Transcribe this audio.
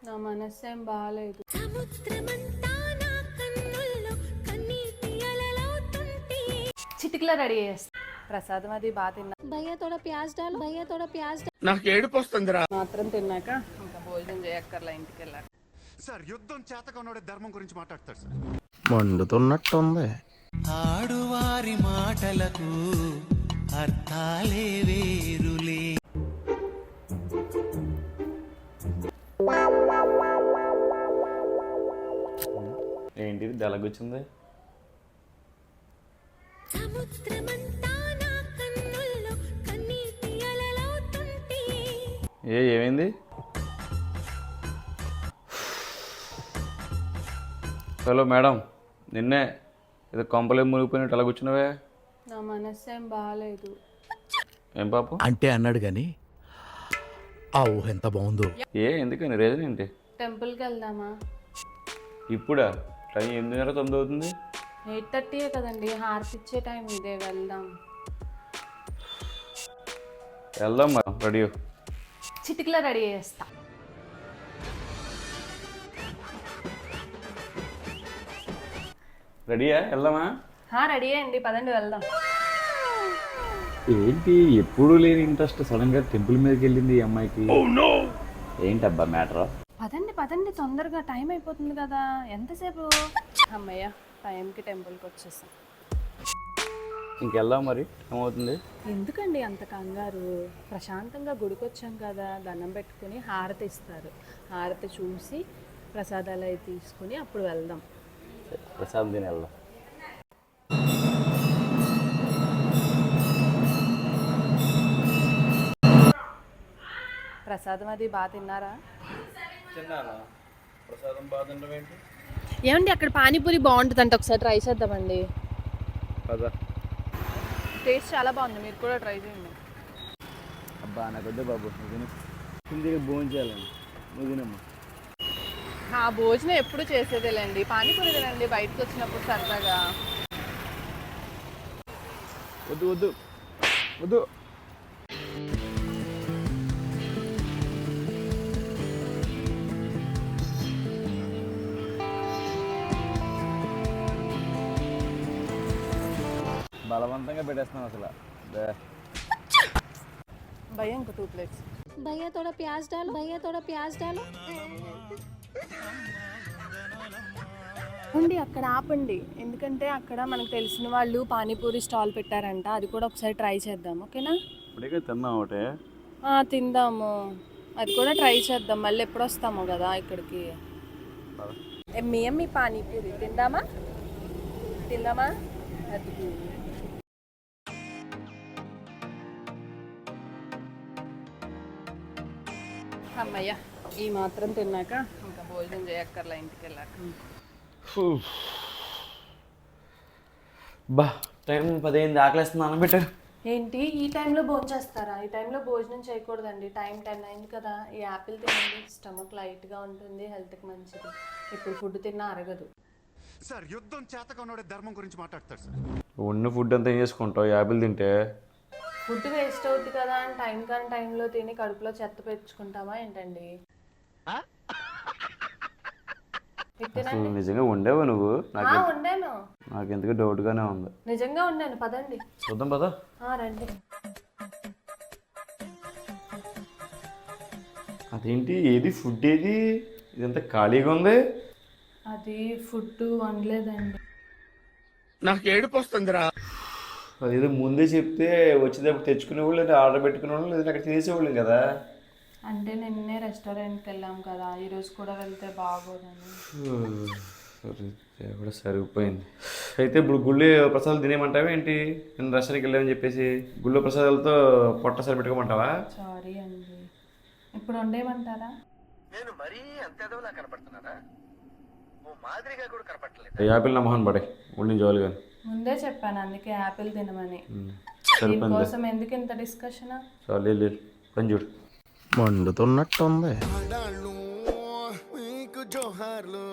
నా మనసేం బాగాలేదు. చిటికలో రెడీ చేస్తా. ప్రసాదం అది బాగా తిన్నా. భయ్యా తోడ ప్యాజ్ డాలు, భయ్యా తోడ ప్యాజ్ డాలు. నాకు ఏడుపు వస్తుందిరా. మాత్రం తిన్నాక ఇంకా భోజనం చేయక్కర్లా, ఇంటికి వెళ్ళాక. సార్ యుద్ధం చేతకొన్నోడే ధర్మం గురించి మాట్లాడతాడు సార్. మండుతున్నట్టుంది. ఆడువారి మాటలకు అర్థాలే వేరులే. ఏంటిది దెలగొచ్చింది? ఏమైంది? హలో మేడం, నిన్నే ఏదో కొంపలే మునిగిపోయినట్టు అలా కూర్చున్నావే. నా మనసేం బాగాలేదు. ఏం పాపం అంటే అన్నాడు గాని ఆ ఊహ ఎంత బాగుందో. ఎందుకని రీజన్ ఏంటి? టెంపుల్కి వెళ్దామా? ఇప్పుడా? టైం 8:30 అవుతుంది. 8:30 కదండి, హారతి ఇచ్చే టైం ఇదే. వెళ్దాం మరి రెడీ. చిటికలో రెడీ చేస్తా. రెడీయా? వెళ్దామా? రెడీ అండి, పదండి వెళ్దాం. ఏంటి ఎప్పుడు లేని ఇంట్రెస్ట్ సడన్ గా టెంపుల్ మీదకి వెళ్ళింది ఈ అమ్మాయికి? ఏంటబ్బా మ్యాటర్? పదండి పదండి, తొందరగా టైం అయిపోతుంది కదా. ఎంతసేపు? అమ్మయ్య, టైంకి టెంపుల్కి వచ్చేసాం. ఇంకెళ్దాం మరి, ఏమవుతుంది? ఎందుకండి అంత కంగారు? ప్రశాంతంగా గుడికి వచ్చాం కదా, దండం పెట్టుకుని హారతి ఇస్తారు. హారతి చూసి ప్రసాదాలు అవి తీసుకుని అప్పుడు వెళ్దాం. ప్రసాదం తిని వెళ్దాం. ప్రసాదం అది బాగా తిన్నారా? ప్రసాదం బాగా తినడం ఏంటి? ఏమండి అక్కడ పానీపూరి బాగుంటుందంట, ఒకసారి ట్రై చేద్దామండి. కదా, టేస్ట్ చాలా బాగుంది, మీరు కూడా ట్రై చేయండి. అబ్బా నాకొద్దు బాబు, కిందికి భోజనం చేయాలండి, నువ్వు తినమ్మా. భోజనం ఎప్పుడు చేసేదేలేండి, పానీపూరి తినండి బయటకు వచ్చినప్పుడు సరదాగా. వద్దు వద్దు వద్దు. బలవంతంగా పెట్టేస్తున్నాం అసలు. భయ్యా ఇంకో 2 plates. భయ్యా తోడ ప్యాజ్ డాలు, భయ్యా తోడ ప్యాజ్ డాలు. అండి అక్కడ ఆపండి, ఎందుకంటే అక్కడ మనకు తెలిసిన వాళ్ళు పానీపూరి స్టాల్ పెట్టారంట, అది కూడా ఒకసారి ట్రై చేద్దాం. ఓకేనా? ఇప్పుడే తిన్నాం ఒకటే. తిందాము, అది కూడా ట్రై చేద్దాం. మళ్ళీ ఎప్పుడు వస్తామో కదా ఇక్కడికి. ఎమ్మి పానీపూరి తిందామా? అది అమ్మయ్య, ఈ మాత్రం తిన్నాక ఇంకా భోజనం చేయక్కర్లా, ఇంటికి వెళ్ళాక. బా టైం 10 అయింది, ఆకలిస్తుంది, అన్నం పెట్టారు. ఏంటి ఈ టైంలో భోజనం చేస్తారా? ఈ టైంలో భోజనం చేయకూడదండి, టైం 10 అయింది కదా. ఈ యాపిల్ తినండి, స్టమక్ లైట్గా ఉంటుంది, హెల్త్కి మంచిది. ఇప్పుడు ఫుడ్ తిన్నా అరగదు. సార్ యుద్ధం చేతకొన్నోడే ధర్మం గురించి మాట్లాడతాడు సార్. ఉన్న ఫుడ్ అంతా ఏం చేసుకుంటావు? యాపిల్ తింటే ఫుడ్ వేస్ట్ అవుతుంది కదా అని టైం కానీ టైంలో తిని కడుపులో చెత్త పెంచుకుంటామా ఏంటండి? నిజంగా ఉండేవా నువ్వు? ఉండాను, నాకు ఎందుకు డౌట్గానే ఉంది. నిజంగా ఉండాను. పదండి చూద్దాం, పదా. రండి. అదేంటి, ఏది ఫుడ్ ఏది? ఇదంతా ఖాళీగా ఉంది. అది ఫుడ్ వండలేదండి. నాకు ఏడుపు వస్తుందిరా. అదేదో ముందే చెప్తే వచ్చేటప్పుడు తెచ్చుకునేవాళ్ళు, లేదా ఆర్డర్ పెట్టుకునేవాళ్ళు, లేదా అక్కడ తినేసేవాళ్ళం కదా. అంటే నిన్నే రెస్టారెంట్కి వెళ్ళాం కదా, ఈరోజు కూడా వెళ్తే బాగోదని. కూడా సరిపోయింది. అయితే ఇప్పుడు గుళ్ళో ప్రసాదాలు తినేయమంటావా ఏంటి? నేను రెస్టారెంట్కి వెళ్ళామని చెప్పేసి గుళ్ళో ప్రసాదాలతో పొట్ట సరి పెట్టుకోమంటావా? సారీ అండి, ఇప్పుడు వండేయమంటారా? నేను మరీ అంత ఎదవలా కనపడుతున్నారా? ఓ మాదిరిగా కూడా కనపడలేదు. యాపిల్ నా మొహన్ పడే ఉండి జోలు కానీ ముందే చెప్పాను, అందుకే యాపిల్ తినమని. దీనికోసం ఎందుకు ఇంత డిస్కషన్? చాలు పని చూడు. మండుతున్నట్టుంది. మీకు జోహార్లు.